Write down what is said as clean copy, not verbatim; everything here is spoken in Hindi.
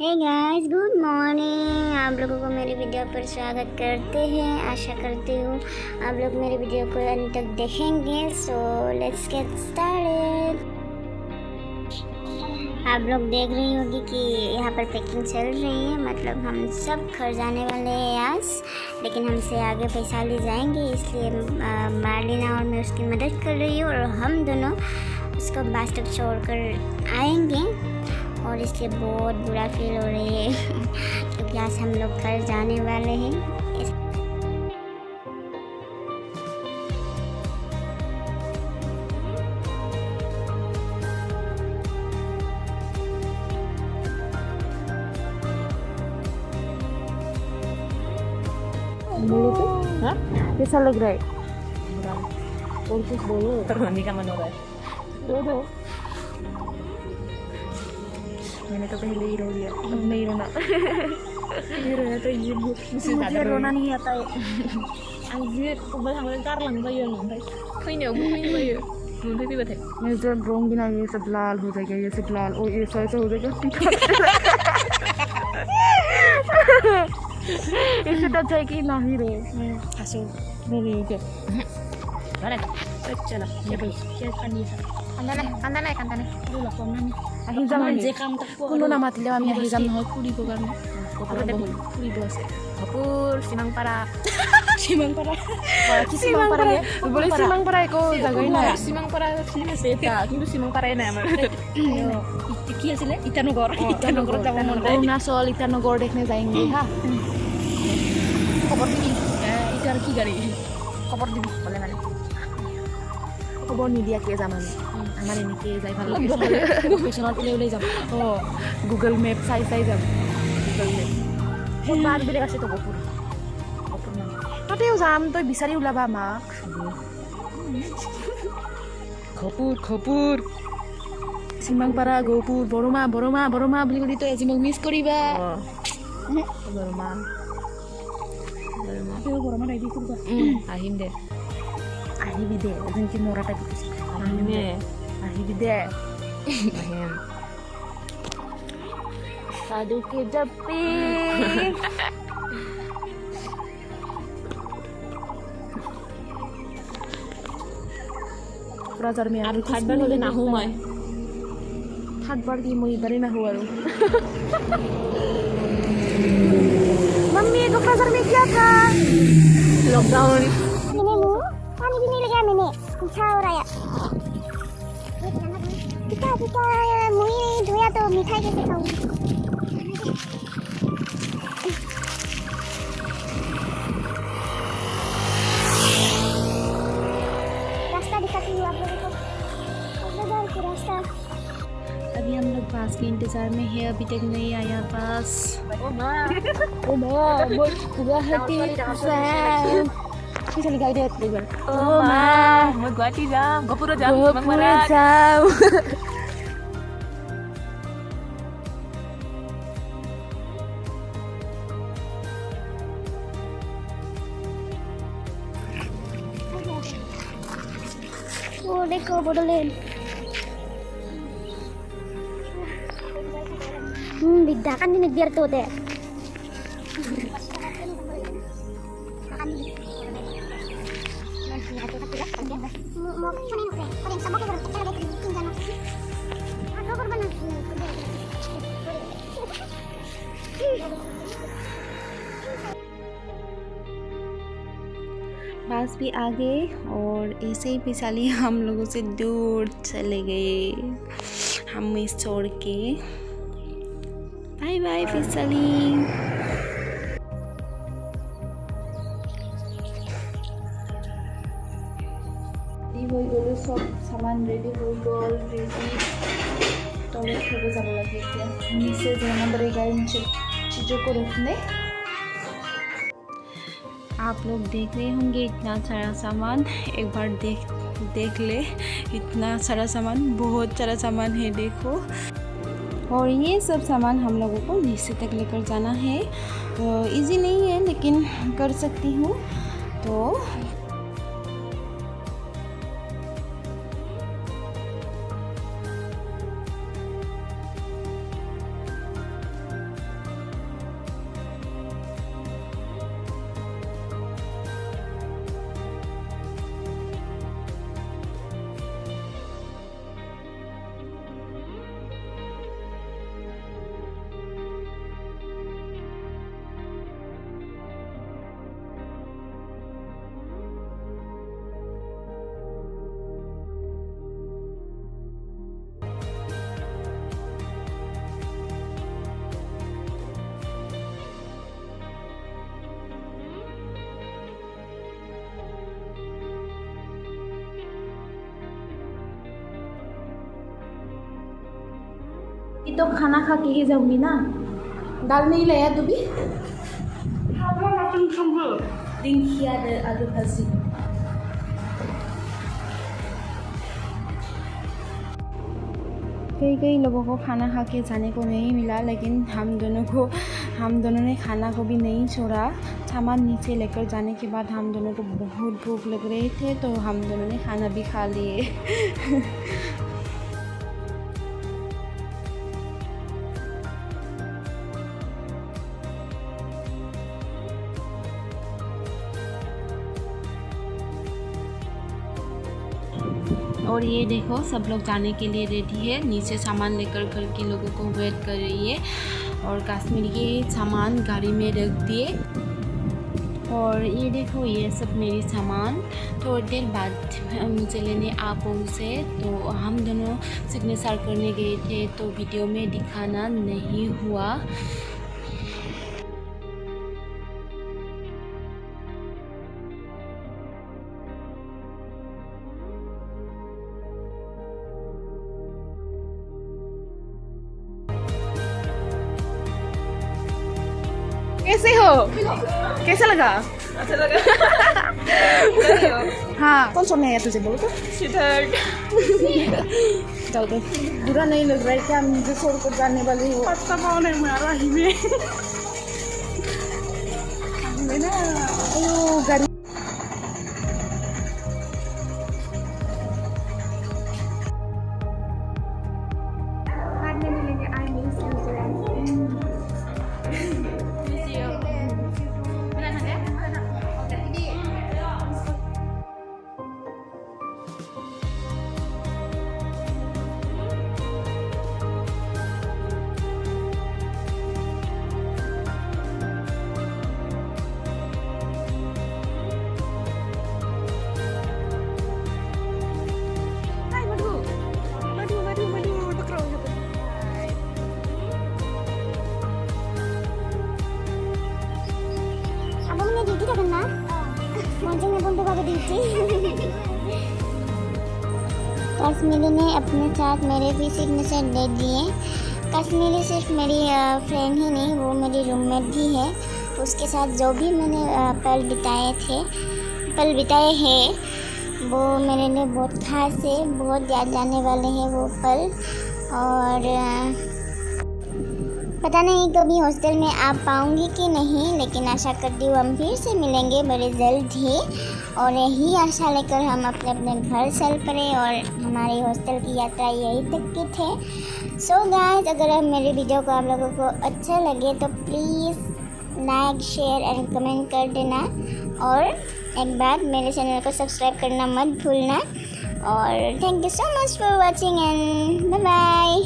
Hey guys, good morning. आप लोगों को मेरी वीडियो पर स्वागत करते हैं। आशा करती हूँ आप लोग मेरी वीडियो को अंत तक देखेंगे। So let's get started. आप लोग देख रही होगी कि यहाँ पर पैकिंग चल रही है, मतलब हम सब घर जाने वाले हैं आज, लेकिन हमसे आगे वैशाली जाएंगे, इसलिए मार्लिना और मैं उसकी मदद कर रही हूँ और हम दोनों उसको बस तक छोड़कर आएंगे। और इसलिए बहुत बुरा फील हो रही है क्योंकि आज हम लोग घर जाने वाले हैं। हाँ? कैसा लग रहा है? और कुछ बोलो। रोनी का मन हो रहा है। दो मैंने तो पहले ही रो लिया, अब नहीं रोना। ये रोया तो ये मुझे रोना नहीं आता है। अंजीर को बस हमारे कार लंग गई है भाई। कोई नहीं होगा, कोई नहीं होगा। मुझे भी बता। मैं जब रोंगी ना ये सब लाल हो जाएगा, ये सब लाल और ये ऐसा हो जाएगा। इससे तो अच्छा कि ना ही रो। हंसो रो रही क्या? अरे चला ये भाई क्या करनी है? কান্দানে দুলা কোনানি আহি যাম যে কাম তাকো কোনো না মাতিলে আমি আহি যাম নহয় ফুৰিব কাৰণে কপৰতে ফুৰিব আছে কপৰ সিমাংপাৰা কি সিমাংপাৰা বলে সিমাংপাৰা একো জাগাই নাই সিমাংপাৰা ঠিক আছে এটা কিন্তু সিমাংপাৰাই নাই আমাৰ কি আছিল ইটানগৰ যাব মন যায় অৰুণাচল ইটানগৰ দেখনে যাইঙ্গে হা খবৰ দিবি ইটাৰ কি গাড়ী খবৰ দিবি বলে মানে খবৰ নিদিয়াকে যাম আমি আমার এনেকে যাই ভাল লাগে লোকেশনত ওলাই যাম গুগল ম্যাপ চাই যাম গুগল ম্যাপ বহুত বাৰ বেলেগ আছে তো গপুৰ নাম তাতেও যাম তই বিচাৰি ওলাবা আমাক খপুৰ সিমাংপাৰা গপুৰ বৰমা বুলি কলি তই আজি মোক মিছ কৰিবা বৰমা ৰেডি কৰিবা আহিম দে আহিবি দে এজন কি মৰাটা দিছে আহিবি দে আহিম साधु के जप्पी कक्राझार में आरो थार्ड बार होले नाहु मैं थार्ड बार की मैं इबारे नाहु आरो मम्मी कक्राझार में क्या था लॉकडाउन मैंने पानी भी नहीं लगा, मैंने अच्छा हो रहा है। पिता मुँह नहीं धोया तो मिठाई कैसे खाऊंगी? रास्ता दिखाती हूँ आप लोगों को, कक्राझार का रास्ता। अभी हम लोग पास के इंतजार में है, अभी तक नहीं आया पास। Bisa guided juga. Oh ma, mau gua jam, gopuro jam, jam. Oh देखो Bodoland. बिद्दा kan ini biar tuh deh। बस भी आ गए और ऐसे ही वैशाली हम लोगों से दूर चले गए, हमें छोड़ के। Bye bye Vaishali. हो गलो सब सामान रेडी हो गल रेडी टॉयलेट हो যাব লাগে এতিয়া नीचे जाना पड़ेगा इन चीज़ों को रखने। आप लोग देख रहे होंगे इतना सारा सामान, एक बार देख ले इतना सारा सामान, बहुत सारा सामान है देखो। और ये सब सामान हम लोगों को नीचे तक लेकर जाना है, तो इजी नहीं है लेकिन कर सकती हूँ। तो तो खाना खा के ही जाऊंगी ना। दाल नहीं लाया तू भी? दिंखिया आलू भाजी। कई लोगों को खाना खा के जाने को नहीं मिला, लेकिन हम दोनों ने खाना को भी नहीं छोड़ा। सामान नीचे लेकर जाने के बाद हम दोनों को बहुत भूख लग रही थे, तो हम दोनों ने खाना भी खा लिए। और ये देखो सब लोग जाने के लिए रेडी है, नीचे सामान लेकर घर के लोगों को वेट कर रही है। और कश्मीर के सामान गाड़ी में रख दिए। और ये देखो ये सब मेरी सामान थोड़ी देर बाद मुझे लेने आ पहुँचे। तो हम दोनों सिग्नेचर करने गए थे, तो वीडियो में दिखाना नहीं हुआ। कैसे हो? कैसा लगा? अच्छा लगा। हाँ, कौन सा है तुझे बोलो तो? सिद्धार्थ। चल दे, बुरा नहीं लग रहा है क्या मुझे छोड़कर जाने वाली हो? पत्ता पाव नहीं मारा ही में। ना, ओ गाड़ी। कश्मीरी ने अपने साथ मेरे भी सिग्नेचर दे दिए। कश्मीरी सिर्फ मेरी फ्रेंड ही नहीं, वो मेरी रूममेट भी है। उसके साथ जो भी मैंने पल बिताए हैं, वो मेरे लिए बहुत खास है, बहुत याद आने वाले हैं वो पल। और पता नहीं कभी हॉस्टल में आ पाऊँगी कि नहीं, लेकिन आशा करती हूँ हम फिर से मिलेंगे बड़े जल्द ही। और यही आशा लेकर हम अपने अपने घर चल पड़े, और हमारी हॉस्टल की यात्रा यही तक की थे। सो गाइस, अगर मेरे वीडियो को आप लोगों को अच्छा लगे तो please like, share and comment कर देना। और एक बार मेरे चैनल को सब्सक्राइब करना मत भूलना। और thank you so much for watching and bye bye.